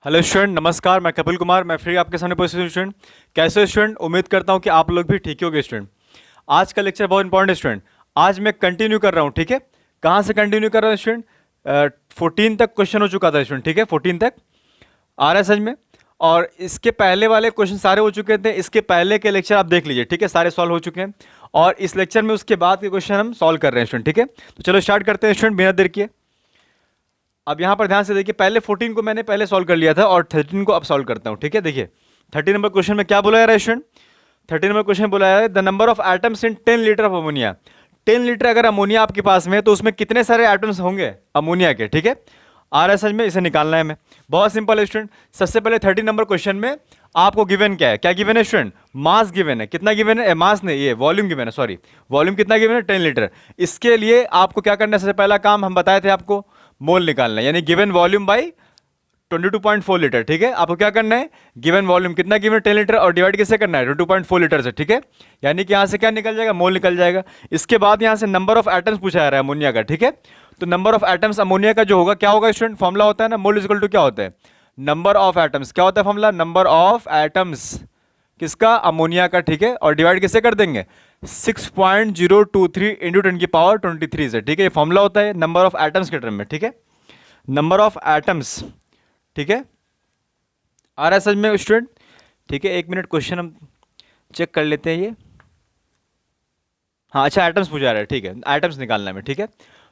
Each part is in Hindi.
हेलो स्टूडेंट, नमस्कार। मैं कपिल कुमार, मैं फिर आपके सामने उपस्थित हूँ। स्टूडेंट कैसे हो स्टूडेंट? उम्मीद करता हूँ कि आप लोग भी ठीक ही होगे। स्टूडेंट आज का लेक्चर बहुत इंपॉर्टेंट है। स्टूडेंट आज मैं कंटिन्यू कर रहा हूँ, ठीक है। कहाँ से कंटिन्यू कर रहा हूँ स्टूडेंट? 14 तक क्वेश्चन हो चुका था स्टूडेंट, ठीक है। 14 तक आ रहा है समझ में। और इसके पहले वाले क्वेश्चन सारे हो चुके थे। इसके पहले के लेक्चर आप देख लीजिए, ठीक है, सारे सॉल्व हो चुके हैं। और इस लेक्चर में उसके बाद के क्वेश्चन हम सॉल्व कर रहे हैं स्टूडेंट, ठीक है। तो चलो स्टार्ट करते हैं स्टूडेंट, बिना देर किए। अब यहाँ पर ध्यान से देखिए, पहले 14 को मैंने पहले सॉल्व कर लिया था और 13 को अब सॉल्व करता हूँ, ठीक है। देखिए 30 नंबर क्वेश्चन में क्या बोला है स्टूडेंट? 30 नंबर क्वेश्चन बोला है the number of atoms in 10 litre of ammonia. 10 litre अगर अमोनिया आपके पास में है तो उसमें कितने सारे एटम्स होंगे अमोनिया के, ठीक है। आ रहा है समझ में? इसे निकालना है हमें। बहुत सिंपल है स्टूडेंट। सबसे पहले 30 नंबर क्वेश्चन में आपको गिवन क्या है? क्या गिवन है स्टूडेंट? मास गिवन है। कितना गिवन है? मास नहीं, ये वॉल्यूम गिवन है, सॉरी। वॉल्यूम कितना गिवन है? 10 लीटर। इसके लिए आपको क्या करना है? सबसे पहला काम हम बताए थे आपको, मोल निकालना है, यानी गिवन वॉल्यूम बाई 22.4 लीटर, ठीक है। आपको क्या करना है? गिवन वॉल्यूम कितना गिवन 10 लीटर और डिवाइड किससे करना है? 22.4 लीटर से, ठीक है। यानी कि यहां से क्या निकल जाएगा? मोल निकल जाएगा। इसके बाद यहां से नंबर ऑफ एटम्स पूछा जा रहा है अमोनिया का, ठीक है। तो नंबर ऑफ एटम्स अमोनिया का जो होगा क्या होगा स्टूडेंट? फॉर्मुला होता है ना, मोल इक्वल टू क्या होता है? Number of atoms. क्या होता है फॉर्मुला? नंबर ऑफ एटम्स किसका? अमोनिया का, ठीक है। और डिवाइड किससे कर देंगे? 6.023 इंटू 10 की पावर 23 से, ठीक है। ये फॉर्मुला होता है नंबर ऑफ एटम्स के टर्म में, ठीक है। नंबर ऑफ एटम्स, ठीक है। आ रहा है समझ में स्टूडेंट? ठीक है, एक मिनट, क्वेश्चन हम चेक कर लेते हैं ये। हाँ अच्छा, एटम्स पूछा रहा है, ठीक है। एटम्स निकालना है, ठीक है।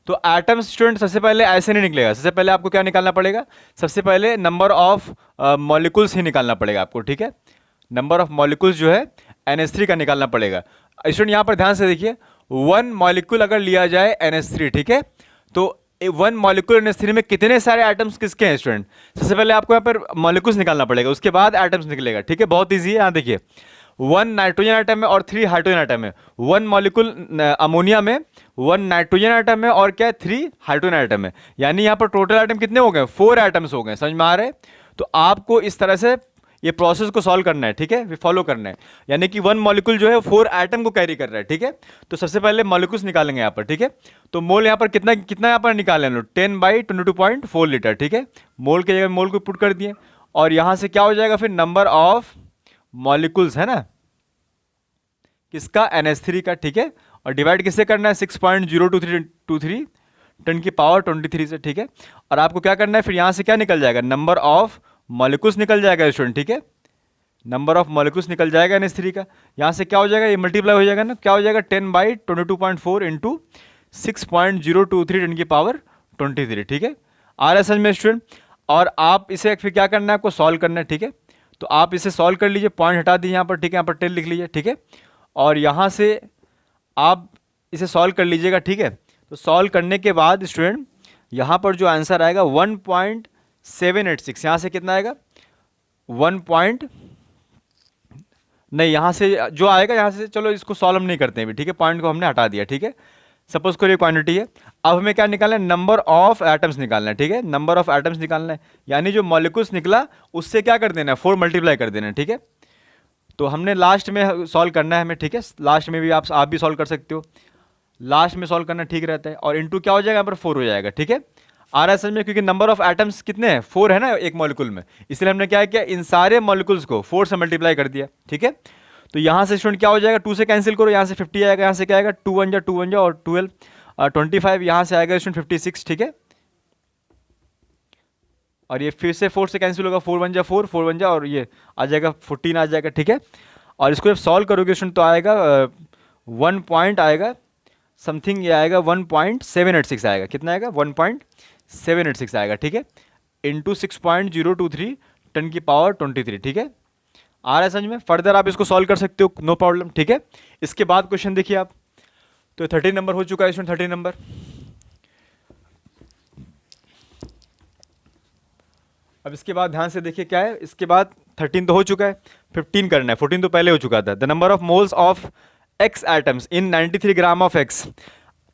तो एटम्स स्टूडेंट सबसे पहले ऐसे नहीं निकलेगा। सबसे पहले आपको क्या निकालना पड़ेगा? सबसे पहले नंबर ऑफ मॉलिक्यूल्स ही निकालना पड़ेगा आपको, ठीक है। नंबर ऑफ मॉलिक्यूल्स जो है NH3 का निकालना पड़ेगा। स्टूडेंट यहाँ पर ध्यान से देखिए, 1 मॉलिक्यूल अगर लिया जाए NH3, ठीक है, तो 1 मॉलिक्यूल NH3 में कितने सारे एटम्स किसके हैं स्टूडेंट? सबसे पहले आपको यहाँ पर मॉलिक्यूल्स निकालना पड़ेगा, उसके बाद एटम्स निकलेगा, ठीक है। बहुत ईजी है। यहाँ देखिए 1 नाइट्रोजन एटम है और 3 हाइड्रोजन एटम है। 1 मॉलिक्यूल अमोनिया में 1 नाइट्रोजन एटम है और क्या है? 3 हाइड्रोजन एटम है। यानी यहाँ पर टोटल एटम कितने हो गए? 4 एटम्स हो गए। समझ में आ रहे हैं? तो आपको इस तरह से ये प्रोसेस को सॉल्व करना है, ठीक है, फॉलो करना है। यानी कि 1 मॉलिक्यूल जो है 4 एटम को कैरी कर रहा है, ठीक है। तो सबसे पहले मॉलिक्यूल्स निकालेंगे यहाँ पर, ठीक है। तो मोल यहाँ पर कितना कितना यहाँ पर निकाले हम लोग? 10/22.4 लीटर, ठीक है। मोल के जगह मोल को पुट कर दिए और यहाँ से क्या हो जाएगा फिर? नंबर ऑफ मॉलिक्यूल्स है ना किसका? NH3 का, ठीक है। और डिवाइड किससे करना है? 6.023 10 की पावर 23 से, ठीक है। और आपको क्या करना है फिर? यहाँ से क्या निकल जाएगा? नंबर ऑफ मॉलिक्यूल्स निकल जाएगा स्टूडेंट, ठीक है। नंबर ऑफ मॉलिक्यूल्स निकल जाएगा NH3 का। यहाँ से क्या हो जाएगा? ये मल्टीप्लाई हो जाएगा ना, क्या हो जाएगा? 10/22.4 इंटू 6.023 10 की पावर 23, ठीक है। आ रहा है समझ में स्टूडेंट? और आप इसे फिर क्या करना है? आपको सॉल्व करना है, ठीक है। तो आप इसे सॉल्व कर लीजिए, पॉइंट हटा दीजिए यहाँ पर, ठीक है। यहाँ पर 10 लिख लीजिए, ठीक है। और यहाँ से आप इसे सॉल्व कर लीजिएगा, ठीक है। तो सॉल्व करने के बाद स्टूडेंट यहाँ पर जो आंसर आएगा 1.786, यहाँ से कितना आएगा? 1 पॉइंट नहीं, यहाँ से जो आएगा, यहाँ से चलो इसको सॉल्व हम नहीं करते हैं भी, ठीक है। पॉइंट को हमने हटा दिया, ठीक है। सपोज करिए क्वांटिटी है। अब हमें क्या निकालना है? नंबर ऑफ एटम्स निकालना है, ठीक है। नंबर ऑफ एटम्स निकालना है, यानी जो मॉलिक्यूल्स निकला उससे क्या कर देना है? 4 मल्टीप्लाई कर देना है, ठीक है। तो हमने लास्ट में सॉल्व करना है हमें, ठीक है। लास्ट में भी आप भी सॉल्व कर सकते हो, लास्ट में सॉल्व करना ठीक रहता है। और इंटू क्या हो जाएगा? यहाँ पर 4 हो जाएगा, ठीक है। आ रहा है समझ में? क्योंकि नंबर ऑफ एटम्स कितने हैं? 4 है ना एक मॉलिक्यूल में, इसलिए हमने क्या किया? इन सारे मॉलिक्यूल्स को 4 से मल्टीप्लाई कर दिया, ठीक है। तो यहाँ से स्टूडेंट क्या हो जाएगा? 2 से कैंसिल करो, यहाँ से 50 आएगा, यहाँ से क्या आएगा? 2 1 जा 2 1 जा और 12 25, यहाँ से आएगा स्टूडेंट 56, ठीक है। और ये फिर से 4 से कैंसिल होगा, 4 1 जा 4 4 1 जा और ये आ जाएगा 14 आ जाएगा, ठीक है। और इसको जब सॉल्व करोगे स्टूडेंट तो आएगा 1 पॉइंट आएगा समथिंग, ये आएगा 1.786 आएगा। कितना आएगा? 1.786 आएगा, ठीक है। इंटू 6.023 10 की पावर 23, ठीक है। आ रहा है समझ में? फर्दर आप इसको सॉल्व कर सकते हो, नो प्रॉब्लम, ठीक है। इसके बाद क्वेश्चन देखिए आप। तो 30 नंबर हो चुका है स्टूडेंट, 30 नंबर। अब इसके बाद ध्यान से देखिए क्या है। इसके बाद 13 तो हो चुका है, 15 करना है। 14 तो पहले हो चुका था। The number of moles of X atoms in 93 gram of X।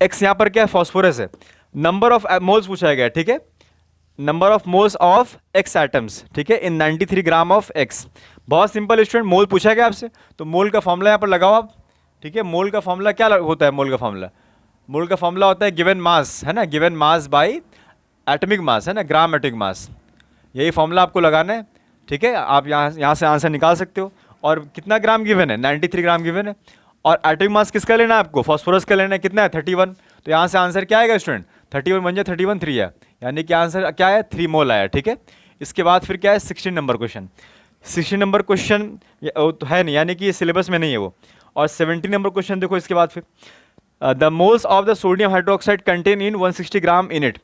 X यहाँ पर क्या है? फॉस्फोरस है। नंबर ऑफ मोल्स पूछा गया, ठीक है। Number of moles of X atoms, ठीक है, इन 93 ग्राम ऑफ X। बहुत सिंपल स्टूडेंट, मोल पूछा गया आपसे तो मोल का फॉर्मूला यहाँ पर लगाओ आप, ठीक है। मोल का फॉर्मूला क्या होता है? मोल का फॉर्मूला होता है गिवन मास, है ना, given mass by atomic mass, है ना, ग्राम एटॉमिक मास। यही फॉर्मूला आपको लगाना है, ठीक है। आप यहाँ से आंसर निकाल सकते हो। और कितना ग्राम गिवन है, 93 ग्राम गिवन है। और एटॉमिक मास किसका लेना है आपको, फॉस्फोरस का लेना है, कितना है 31। तो यहाँ से आंसर क्या आएगा स्टूडेंट, 31 बन जाए 31 3 है, यानी कि आंसर क्या है 3 मोल आया, ठीक है। इसके बाद फिर क्या है 16 नंबर क्वेश्चन। 16 नंबर क्वेश्चन तो है नहीं, यानी कि ये सिलेबस में नहीं है वो। और 17 नंबर क्वेश्चन देखो इसके बाद फिर, the moles of the sodium hydroxide contain in 160 gram in it.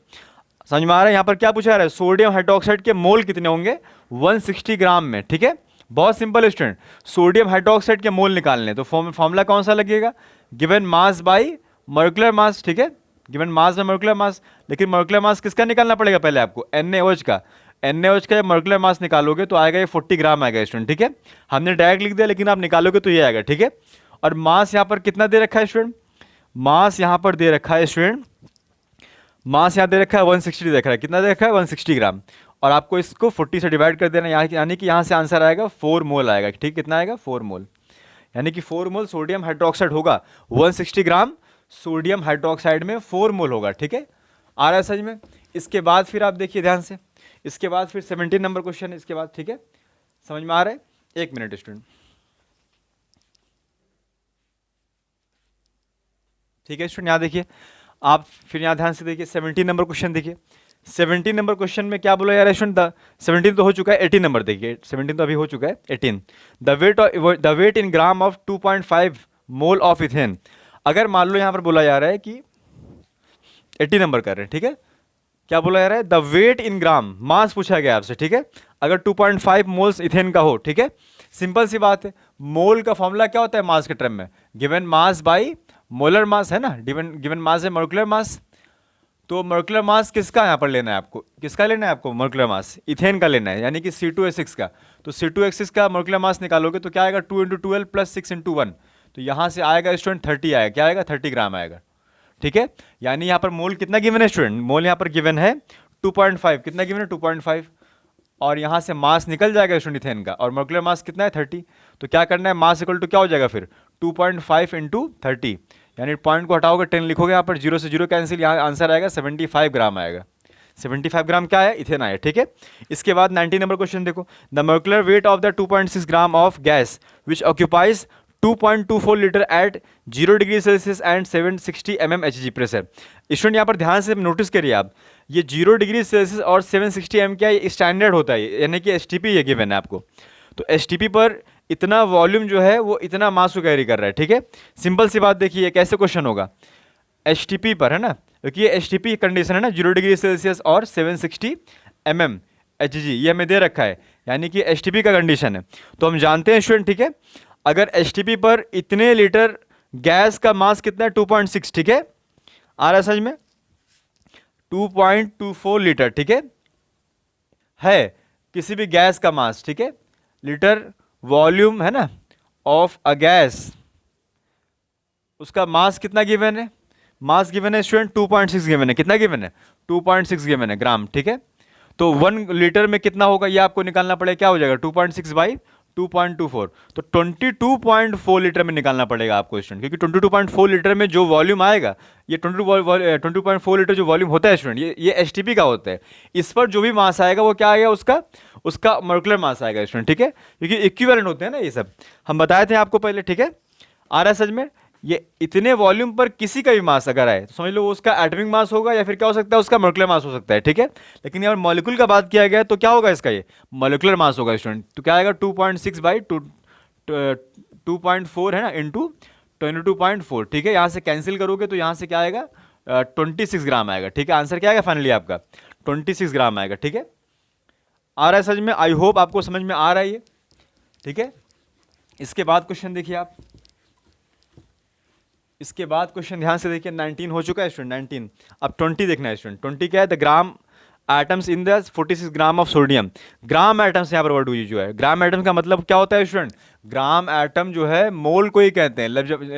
समझ में आ रहा है यहाँ पर क्या पूछा जा रहा है, सोडियम हाइड्रोक्साइड के मोल कितने होंगे 160 ग्राम में, ठीक है। बहुत सिंपल स्टूडेंट, सोडियम हाइड्रोक्साइड के मोल निकालने, तो फॉर्मूला कौन सा लगेगा, given mass by molecular mass, ठीक है। Given mass by molecular mass, लेकिन मॉलिक्यूलर मास किसका निकालना पड़ेगा पहले आपको, NaOH का। NaOH का जब मॉलिक्यूलर मास निकालोगे तो आएगा ये 40 ग्राम आएगा स्टूडेंट, ठीक है। हमने डायरेक्ट लिख दिया, लेकिन आप निकालोगे तो ये आएगा, ठीक है। और मास यहाँ पर कितना दे रखा है स्टूडेंट, मास यहाँ पर दे रखा है स्टूडेंट, मास यहाँ दे रखा है 160 दे रखा है, कितना दे रखा है 160 ग्राम। और आपको इसको 40 से डिवाइड कर देना, यानी कि यहाँ से आंसर आएगा 4 मोल आएगा, ठीक। कितना आएगा 4 मोल, यानी कि 4 मोल सोडियम हाइड्रोक्साइड होगा। 160 ग्राम सोडियम हाइड्रोक्साइड में 4 मोल होगा, ठीक है। आ रहा है समझ में। इसके बाद फिर आप देखिए ध्यान से, इसके बाद फिर 17 नंबर क्वेश्चन है इसके बाद, ठीक है। समझ में आ रहा है, एक मिनट स्टूडेंट, ठीक है स्टूडेंट। यहाँ देखिए आप फिर यहाँ ध्यान से देखिए 17 नंबर क्वेश्चन देखिए। 17 नंबर क्वेश्चन में क्या बोला यार स्टूडेंट, 17 तो हो चुका है, 18 नंबर देखिए, 17 तो अभी हो चुका है, 18 the weight in gram of 2.5 mole of ethane. अगर मान लो यहाँ पर बोला जा रहा है कि 80 नंबर कर रहे हैं, ठीक है। क्या बोला जा रहा है, द वेट इन ग्राम, मास पूछा गया आपसे, ठीक है। अगर 2.5 मोल्स इथेन का हो, ठीक है। सिंपल सी बात है, मोल का फॉर्मूला क्या होता है मास के टर्म में, given mass by molar mass है ना, गिवन मास है मॉलिक्यूलर मास। तो मॉलिक्यूलर मास किसका यहाँ पर लेना है आपको, किसका लेना है आपको मॉलिक्यूलर मास, इथेन का लेना है, यानी कि C2H6 का। तो C2H6 का मॉलिक्यूलर मास निकालोगे तो क्या आएगा 2 × 12 + 6 × 1, तो यहाँ से आएगा स्टूडेंट 30 आएगा, क्या आएगा 30 ग्राम आएगा, ठीक है। यानी यहाँ पर मोल कितना गिवन है स्टूडेंट, मोल यहाँ पर गिवन है 2.5, कितना गिवन है 2.5, और यहाँ से मास निकल जाएगा स्टूडेंट इथेन का, और मॉलिक्यूलर मास कितना है 30। तो क्या करना है, मास इक्वल टू क्या हो जाएगा फिर 2.5 × 30, यानी पॉइंट को हटाओगे 10 लिखोगे, यहाँ पर 0 से 0 कैंसिल, यहाँ आंसर आएगा 75 ग्राम आएगा। 75 ग्राम क्या है, इथेन आया, ठीक है। इसके बाद 19 नंबर क्वेश्चन देखो, the molecular weight of the 2.6 gram of gas which occupies 2.24 litre at 0 degree Celsius and 760 mm Hg pressure. Student यहाँ पर ध्यान से नोटिस करिए आप, ये 0 डिग्री सेल्सियस और 760 mm क्या है, स्टैंडर्ड होता है, यानी कि STP ये गिवन है आपको। तो STP पर इतना वॉल्यूम जो है वो इतना मास को कैरी कर रहा है, ठीक है। सिंपल सी बात देखिए कैसे क्वेश्चन होगा, STP पर है ना, क्योंकि ये STP कंडीशन है ना, 0 डिग्री सेल्सियस और 760 mm Hg ये हमें दे रखा है, यानी कि STP का कंडीशन है। तो हम जानते हैं स्टूडेंट, ठीक है, अगर STP पर इतने लीटर गैस का मास कितना है 2.6, ठीक है। आ रहा है समझ में, 2.24 लीटर, ठीक है किसी भी गैस का मास, ठीक है। लीटर वॉल्यूम है ना ऑफ अ गैस, उसका मास कितना गिवन है, मास गिवन है स्टूडेंट 2.6 गिवन है, कितना गिवन है 2.6 गिवन है ग्राम, ठीक है। तो 1 लीटर में कितना होगा ये आपको निकालना पड़ेगा, क्या हो जाएगा 2.6 बाई 2.24, तो 22.4 लीटर में निकालना पड़ेगा आपको स्टूडेंट, क्योंकि 22.4 लीटर में जो वॉल्यूम आएगा, ये 22.4 लीटर जो वॉल्यूम होता है स्टूडेंट, ये STP का होता है। इस पर जो भी मास आएगा वो क्या आएगा, उसका मॉलिक्यूलर मास आएगा स्टूडेंट, ठीक है, क्योंकि इक्विवेलेंट होते हैं ना ये सब, हम बताए थे आपको पहले, ठीक है। आ रहा है समझ में, ये इतने वॉल्यूम पर किसी का भी मास अगर आए तो समझ लो वो उसका एटॉमिक मास होगा, या फिर क्या हो सकता है उसका मॉलिक्यूलर मास हो सकता है, ठीक है। लेकिन यहाँ मॉलिक्यूल का बात किया गया तो क्या होगा इसका, ये मॉलिक्यूलर मास होगा स्टूडेंट। तो क्या आएगा 2.6 बाई 2.4 है ना इंटू 22.4, ठीक है। यहाँ से कैंसिल करोगे तो यहाँ से क्या आएगा 26 ग्राम आएगा, ठीक है। आंसर क्या आएगा फाइनली आपका 26 ग्राम आएगा, ठीक है। आ रहा है समझ में, आई होप आपको समझ में आ रहा है ये, ठीक है। इसके बाद क्वेश्चन देखिए आप, इसके बाद क्वेश्चन ध्यान से देखिए, 19 हो चुका है स्टूडेंट, 19, अब 20 देखना है स्टूडेंट। 20 क्या है, the gram atoms in the 46 gram of sodium. Gram atoms यहाँ पर वर्ड यूज हुआ है। ग्राम एटम का मतलब क्या होता है स्टूडेंट, ग्राम एटम जो है मोल को ही कहते हैं,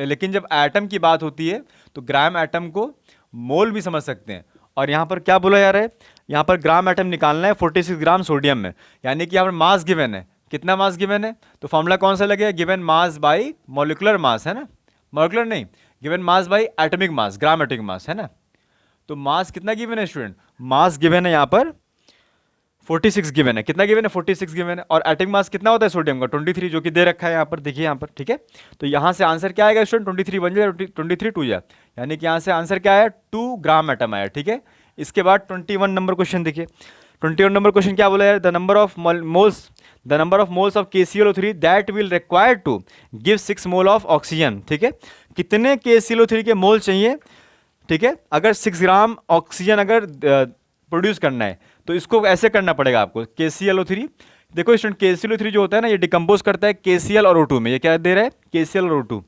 लेकिन जब एटम की बात होती है तो ग्राम एटम को मोल भी समझ सकते हैं। और यहाँ पर क्या बोला जा रहा है, यहाँ पर ग्राम एटम निकालना है 46 ग्राम सोडियम में, यानी कि यहाँ पर मास गिवन है, कितना मास गिवन है, तो फॉर्मूला कौन सा लगेगा, given mass by molecular mass है ना, मॉलिक्यूलर नहीं, given mass by atomic mass, gram atomic mass है ना। तो मास कितना गिवन है स्टूडेंट, मास गिवन है यहाँ पर 46 गिवन है, कितना गिवन है 46 गिवन है। और एटॉमिक मास कितना होता है सोडियम का 23, जो कि दे रखा है यहाँ पर, देखिए यहाँ पर, ठीक है। तो यहाँ से आंसर क्या आएगा स्टूडेंट 23 बन जाए 23 2 जा, यानी कि यहाँ से आंसर क्या आया 2 ग्राम एटम आया, ठीक है। इसके बाद 21 नंबर क्वेश्चन देखिए, 21 नंबर क्वेश्चन क्या बोला है, the number of moles of KClO3 that will required to give 6 mole of oxygen, ठीक है। कितने KClO3 के मोल चाहिए, ठीक है, अगर 6 ग्राम ऑक्सीजन अगर प्रोड्यूस करना है, तो इसको ऐसे करना पड़ेगा आपको। KClO3 देखो स्टूडेंट, KClO3 जो होता है ना, ये डिकम्पोज करता है KCl और O2 में। ये क्या दे रहा है KCl और O2।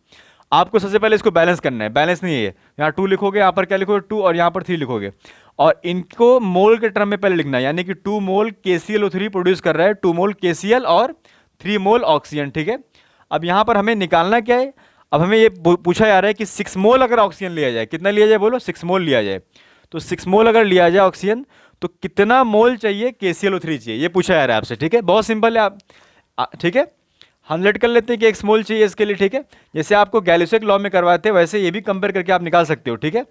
आपको सबसे पहले इसको बैलेंस करना है, बैलेंस नहीं है ये, यहाँ 2 लिखोगे, यहाँ पर क्या लिखोगे 2 और यहाँ पर 3 लिखोगे, और इनको मोल के टर्म में पहले लिखना है, यानी कि 2 मोल KClO3 प्रोड्यूस कर रहा है, 2 मोल KCl और 3 मोल ऑक्सीजन, ठीक है। अब यहाँ पर हमें निकालना क्या है, अब हमें ये पूछा जा रहा है कि 6 मोल अगर ऑक्सीजन लिया जाए, कितना लिया जाए बोलो, 6 मोल लिया जाए, तो 6 मोल अगर लिया जाए ऑक्सीजन, तो कितना मोल चाहिए KClO3 चाहिए, ये पूछा जा रहा है आपसे, ठीक है। बहुत सिंपल है, आप ठीक है, हम लेट कर लेते हैं कि 1 मोल चाहिए इसके लिए, ठीक है। जैसे आपको गैलिसियक लॉ में करवाते हैं वैसे ये भी कंपेयर करके आप निकाल सकते हो, ठीक है।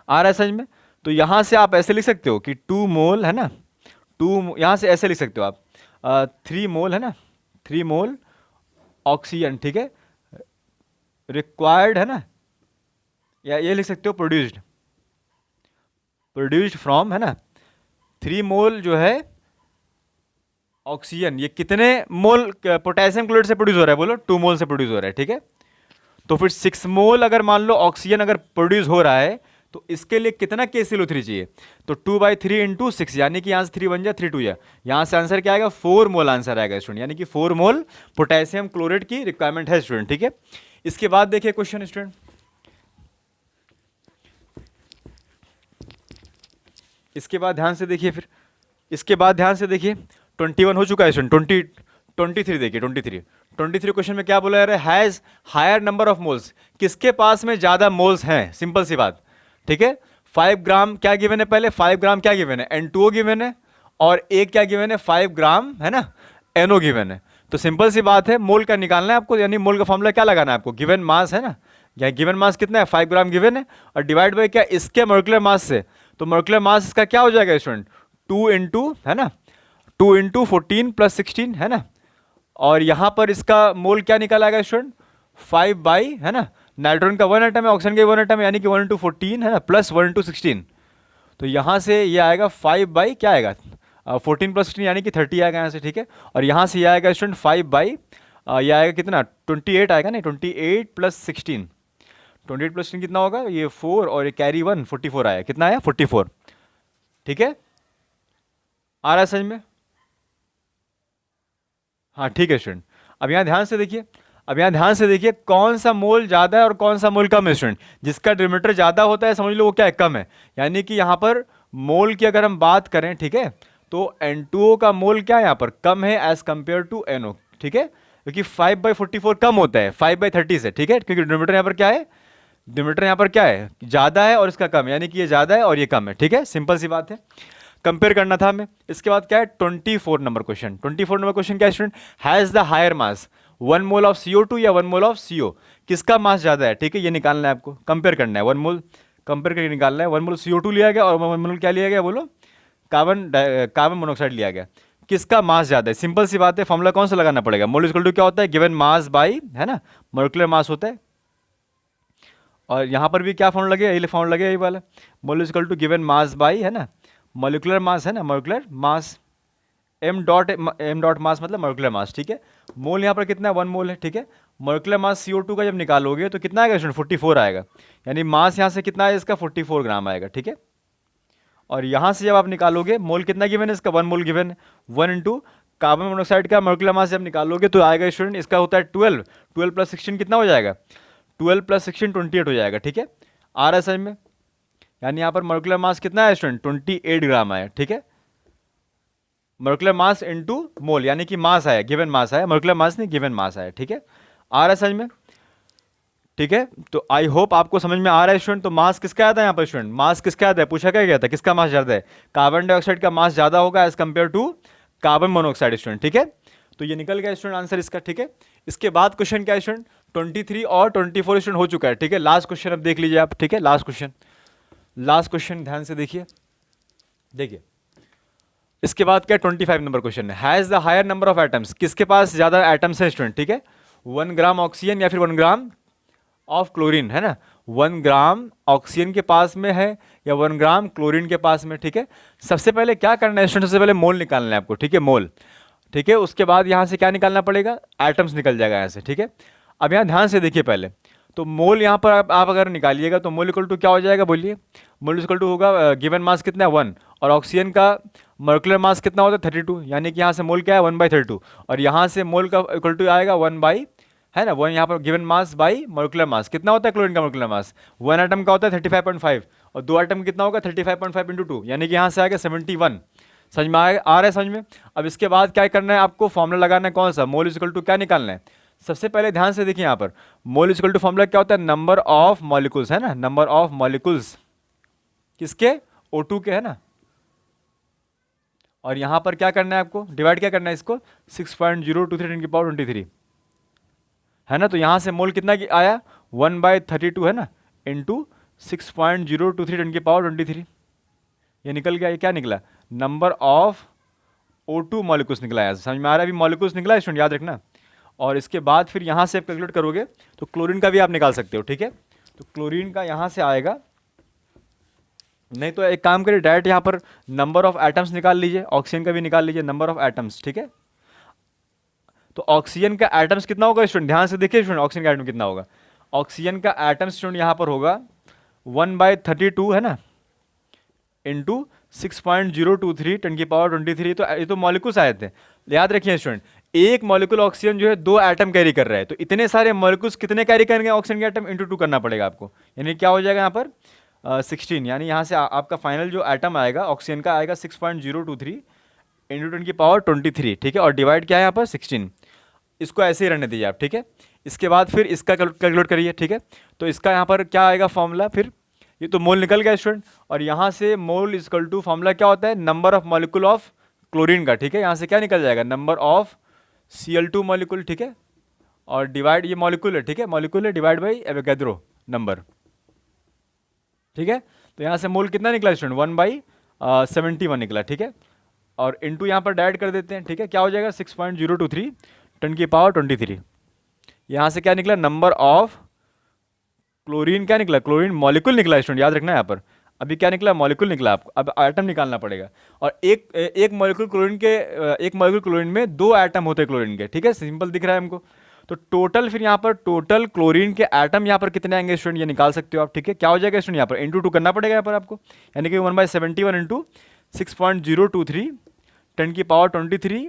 आ रहा है समझ में। तो यहाँ से आप ऐसे लिख सकते हो कि 2 मोल है ना, 2 यहाँ से ऐसे लिख सकते हो आप 3 मोल है ना, 3 मोल ऑक्सीजन, ठीक है, रिक्वायर्ड है ना, या ये लिख सकते हो प्रोड्यूस्ड फ्रॉम है ना 3 मोल जो है ऑक्सीजन, ये कितने मोल पोटेशियम क्लोराइड से प्रोड्यूस हो रहा है बोलो, 2 मोल से प्रोड्यूस हो रहा है, ठीक है। तो फिर 6 मोल अगर मान लो ऑक्सीजन अगर प्रोड्यूस हो रहा है, तो इसके लिए कितना KClO3 चाहिए, तो 2/3 इंटू 6, यानी कि यहाँ से 3 बन जाए 3 2 या, यहाँ से आंसर क्या आएगा 4 मोल आंसर आएगा स्टूडेंट, यानी कि 4 मोल पोटेशियम क्लोराइड की रिक्वायरमेंट है स्टूडेंट, ठीक है। इसके बाद देखिए क्वेश्चन स्टूडेंट, इसके बाद ध्यान से देखिए, फिर इसके बाद ध्यान से देखिए 21 हो चुका है स्टूडेंट, 23 देखिए 23 क्वेश्चन में क्या बोला जा रहा है, has higher number of moles, किसके पास में ज्यादा मोल्स हैं, सिंपल सी बात, ठीक है। 5 ग्राम क्या गिवन है, पहले 5 ग्राम क्या गिवन है, N2O गिवन है, और एक क्या गिवन है 5 ग्राम है ना NO गिवन है। तो सिंपल सी बात है, मोल का निकालना है आपको, यानी मोल का फॉर्मूला क्या लगाना है आपको, गिवन मास है ना, या गिवन मास कितना है 5 ग्राम गिवन है, और डिवाइड बाय क्या इसके मोलिकुलर मास से, तो मोलिकुलर मास इसका क्या हो जाएगा स्टूडेंट 2 इंटू है ना 2 इंटू 14 प्लस 16 है ना, और यहां पर इसका मोल क्या निकल आएगा स्टूडेंट 5 बाई है ना, नाइट्रोजन का 1 एटम है, ऑक्सीजन का 1 एटम है, यानी कि 1 इंटू 14 है ना प्लस 1 इंटू 16, तो यहां से ये आएगा 5 बाई क्या आएगा 14 प्लस 16 यानी कि 30 आएगा यहाँ से, ठीक है। और यहाँ से ये आएगा स्टूडेंट 5 बाई ये आएगा कितना 28 आएगा नहीं 28 प्लस 16, 28 प्लस 16 कितना होगा, ये 4 और ये कैरी 1 44 आया, कितना आया 44, ठीक है। आ रहा है समझ में, हाँ ठीक है स्टूडेंट। अब यहाँ ध्यान से देखिए, अब यहाँ ध्यान से देखिए कौन सा मोल ज्यादा है और कौन सा मोल कम है स्टूडेंट, जिसका डिनोमिनेटर ज्यादा होता है समझ लो वो क्या है कम है, यानी कि यहाँ पर मोल की अगर हम बात करें, ठीक है, तो N2O का मोल क्या है यहाँ पर कम है एज कंपेयर टू NO, ठीक है, क्योंकि 5/44 कम होता है 5/30 से, ठीक है, क्योंकि डिनोमिनेटर यहाँ पर क्या है, डिनोमिनेटर यहाँ पर क्या है ज्यादा है और इसका कम है, यानी कि ये ज्यादा है और ये कम है, ठीक है, सिंपल सी बात है, कंपेयर करना था हमें। इसके बाद क्या है 24 नंबर क्वेश्चन, 24 नंबर क्वेश्चन क्या है student, has the higher mass 1 mole of CO2 या 1 मोल ऑफ CO, किसका मास ज्यादा है, ठीक है, ये निकालना है आपको, कंपेयर करना है, 1 मोल कंपेयर करके निकालना है, 1 मोल CO2 लिया गया और 1 मोल क्या लिया गया बोलो कार्बन मोनोऑक्साइड लिया गया, किसका मास ज्यादा है, सिंपल सी बात है, फॉर्मूला कौन सा लगाना पड़ेगा, मोल इक्वल टू क्या होता है गिवन मास बाई है ना मोलिकुलर मास होता है, और यहाँ पर भी क्या फॉर्मूला लगेगा, ये फॉर्मूला लगेगा ये वाला, mole equal to given mass by है ना मोलिकुलर मास है ना, molecular mass m dot mass मतलब मोलिकुलर मास, ठीक है। मोल यहाँ पर कितना है 1 मोल है, ठीक है। मोलिकुलर मास CO2 का जब निकालोगे तो कितना आएगा स्टूडेंट 44 आएगा, यानी मास यहाँ से कितना है इसका 44 ग्राम आएगा, ठीक है। और यहाँ से जब आप निकालोगे मोल कितना गिवन है इसका 1 मोल गिवन है, 1 इंटू कार्बन मोनोऑक्साइड का मोलिकुलर मास जब निकालोगे तो आएगा स्टूडेंट इसका होता है 12 प्लस 16 कितना हो जाएगा 12 प्लस 16 28 हो जाएगा, ठीक है। आ रहा है समझ में, यानी यहाँ पर मोलिकुलर मास कितना है स्टूडेंट 28 ग्राम आया, ठीक है। मोलिकुलर मास इनटू मोल यानी कि मास आया, गिवन मास आया, मोलिकुलर मास नहीं गिवन मास आया, ठीक है। आ रहा है समझ में, ठीक है। तो आई होप आपको समझ में आ रहा है स्टूडेंट। तो मास किसका आता है यहाँ पर स्टूडेंट, मास किसका आता है पूछा क्या गया था, किसका मास ज्यादा है, कार्बन डाइऑक्साइड का मास ज्यादा होगा as compare to carbon monoxide student, ठीक है। तो ये निकल गया स्टूडेंट आंसर इसका, ठीक है। इसके बाद क्वेश्चन क्या है स्टूडेंट 23 और 24 स्टूडेंट हो चुका है, ठीक है। लास्ट क्वेश्चन अब देख लीजिए आप, ठीक है। लास्ट क्वेश्चन ध्यान से देखिए, देखिए इसके बाद क्या 25 नंबर क्वेश्चन है, has the higher number of atoms, किसके पास ज़्यादा एटम्स है स्टूडेंट, ठीक है, 1 ग्राम ऑक्सीजन या फिर 1 ग्राम ऑफ क्लोरीन, है ना, 1 ग्राम ऑक्सीजन के पास में है या 1 ग्राम क्लोरीन के पास में, ठीक है। सबसे पहले क्या करना है स्टूडेंट, सबसे पहले मोल निकालना है आपको, ठीक है, मोल, ठीक है। उसके बाद यहाँ से क्या निकालना पड़ेगा, एटम्स निकल जाएगा यहाँ से, ठीक है। अब यहाँ ध्यान से देखिए पहले, तो मोल यहाँ पर आप अगर निकालिएगा तो मोल इक्वल टू क्या हो जाएगा, बोलिए, मोल इक्वल टू होगा गिवन मास कितना है 1, और ऑक्सीजन का मॉलिक्यूलर मास कितना होता है 32, यानी कि यहाँ से मोल क्या है 1/32, और यहाँ से मोल का इक्वल टू आएगा 1 बाई, है ना, 1 यहाँ पर given mass by molecular mass, कितना होता है क्लोरीन का मॉलिक्यूलर मास, 1 एटम का होता है 35.5, और 2 एटम कितना होगा 35.5 इंटू 2, यानी कि यहाँ से आएगा 71। समझ में आ रहा है समझ में। अब इसके बाद क्या करना है आपको, फॉर्मूला लगाना है कौन सा, मोल इक्वल टू क्या निकालना है, सबसे पहले ध्यान से देखिए यहाँ पर मोल इक्वल टू फॉर्मूला क्या होता है, नंबर ऑफ मॉलिक्यूल्स, है ना, नंबर ऑफ मॉलिक्यूल्स किसके, O2 के, है ना, और यहाँ पर क्या करना है आपको, डिवाइड क्या करना है इसको 6.023 10 की पावर 23, है ना, तो यहाँ से मोल कितना की आया 1/32, है ना, इंटू 6.023 10 की पावर 23, ये निकल गया, ये क्या निकला, नंबर ऑफ O2 मॉलिक्यूल्स निकला है, समझ में आ रहा है, अभी मॉलिक्यूल्स निकला है स्टूडेंट, याद रखना। और इसके बाद फिर यहाँ से कैलकुलेट करोगे तो क्लोरीन का भी आप निकाल सकते हो, ठीक है, तो क्लोरीन का यहाँ से आएगा, नहीं तो एक काम करिए डायरेक्ट यहाँ पर नंबर ऑफ एटम्स निकाल लीजिए, ऑक्सीजन का भी निकाल लीजिए नंबर ऑफ एटम्स, ठीक है। तो ऑक्सीजन का एटम्स कितना होगा स्टूडेंट, ध्यान से देखिए स्टूडेंट, ऑक्सीजन का एटम कितना होगा, ऑक्सीजन का एटम स्टूडेंट यहाँ पर होगा 1/32, है ना, इंटू 6.023 10 की पावर 23, तो ये तो मॉलिक्यूल्स आए थे, याद रखिए स्टूडेंट, एक मॉलिक्यूल ऑक्सीजन जो है 2 एटम कैरी कर रहा है, तो इतने सारे मॉलिक्यूल्स कितने कैरी करेंगे ऑक्सीजन के एटम, इंटू 2 करना पड़ेगा आपको, यानी क्या हो जाएगा यहाँ पर 16, यानी यहाँ से आपका फाइनल जो एटम आएगा ऑक्सीजन का आएगा 6.023 इंटू 10 की पावर 23, ठीक है, और डिवाइड क्या है यहाँ पर 16, इसको ऐसे ही रहने दीजिए आप, ठीक है। इसके बाद फिर इसका कैलकुलेट करिए, ठीक है, तो इसका यहाँ पर क्या आएगा फॉर्मूला, फिर ये तो मोल निकल गया स्टूडेंट, और यहाँ से मोल इक्वल टू फॉर्मूला क्या होता है, number of molecule of chlorine का, ठीक है, यहाँ से क्या निकल जाएगा, नंबर ऑफ Cl2 मॉलिक्यूल, ठीक है, और डिवाइड, ये मॉलिक्यूल है, ठीक है, मॉलिक्यूल है, डिवाइड बाई एवोगैड्रो नंबर, ठीक है। तो यहाँ से मोल कितना निकला स्टूडेंट 1/71 निकला, ठीक है, और इंटू यहाँ पर डायरेक्ट कर देते हैं, ठीक है, क्या हो जाएगा 6.023 10 की पावर 23, यहाँ से क्या निकला, नंबर ऑफ क्लोरीन क्या निकला, क्लोरीन मॉलिक्यूल निकला स्टूडेंट, याद रखना है यहाँ पर, अभी क्या निकला, मॉलिक्यूल निकला, आपको अब एटम निकालना पड़ेगा, और एक मॉलिक्यूल क्लोरीन के, एक मॉलिक्यूल क्लोरीन में 2 एटम होते हैं क्लोरीन के, ठीक है, सिंपल दिख रहा है हमको, तो टोटल फिर यहाँ पर टोटल क्लोरीन के एटम यहाँ पर कितने आएंगे स्टूडेंट, ये निकाल सकते हो आप, ठीक है, क्या हो जाएगा स्टूडेंट यहाँ पर इंटू 2 करना पड़ेगा यहाँ पर आपको, यानी कि 1/71 इंटू 6.023 10 की पावर 23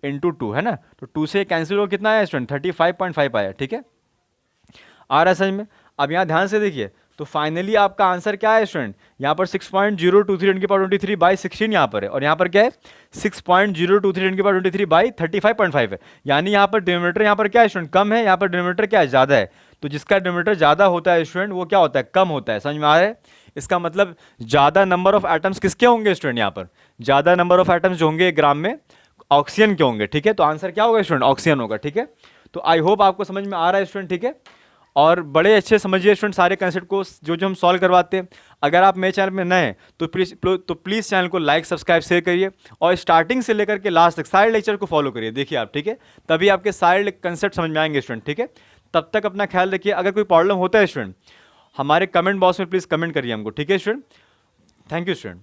इंटू 2, है ना, तो 2 से कैंसिल हो कितना आया स्टूडेंट 35.5 आया, ठीक है, आ रहा है समझ में। अब यहाँ ध्यान से देखिए, तो फाइनली आपका आंसर क्या है स्टूडेंट, यहाँ पर 6.023 10 की पावर 23 बाई 16 यहाँ पर है, और यहाँ पर क्या है 6.023 10 की पावर 23 बाई 35.5 है, यानी यहाँ पर डिनोमिनेटर यहाँ पर क्या है स्टूडेंट, कम है, यहाँ पर डिनोमिनेटर क्या है, ज़्यादा है, तो जिसका डिनोमिनेटर ज़्यादा होता है स्टूडेंट वो क्या होता है, कम होता है, समझ में आ रहा है। इसका मतलब ज़्यादा नंबर ऑफ एटम्स किसके होंगे स्टूडेंट, यहाँ पर ज़्यादा नंबर ऑफ एटम्स जो होंगे ग्राम में ऑक्सीजन के होंगे, ठीक है, तो आंसर क्या होगा स्टूडेंट, ऑक्सीजन होगा, ठीक है। तो आई होप आपको समझ में आ रहा है स्टूडेंट, ठीक है, और बड़े अच्छे समझिए स्टूडेंट सारे कंसेप्ट को जो हम सॉल्व करवाते हैं। अगर आप मेरे चैनल में नए हैं तो प्लीज़ चैनल को लाइक सब्सक्राइब शेयर करिए, और स्टार्टिंग से लेकर के लास्ट तक सारे लेक्चर को फॉलो करिए, देखिए आप, ठीक है, तभी आपके सारे कंसेप्ट समझ में आएंगे स्टूडेंट, ठीक है। तब तक अपना ख्याल रखिए, अगर कोई प्रॉब्लम होता है स्टूडेंट हमारे कमेंट बॉक्स में प्लीज़ कमेंट करिए हमको, ठीक है स्टूडेंट, थैंक यू स्टूडेंट।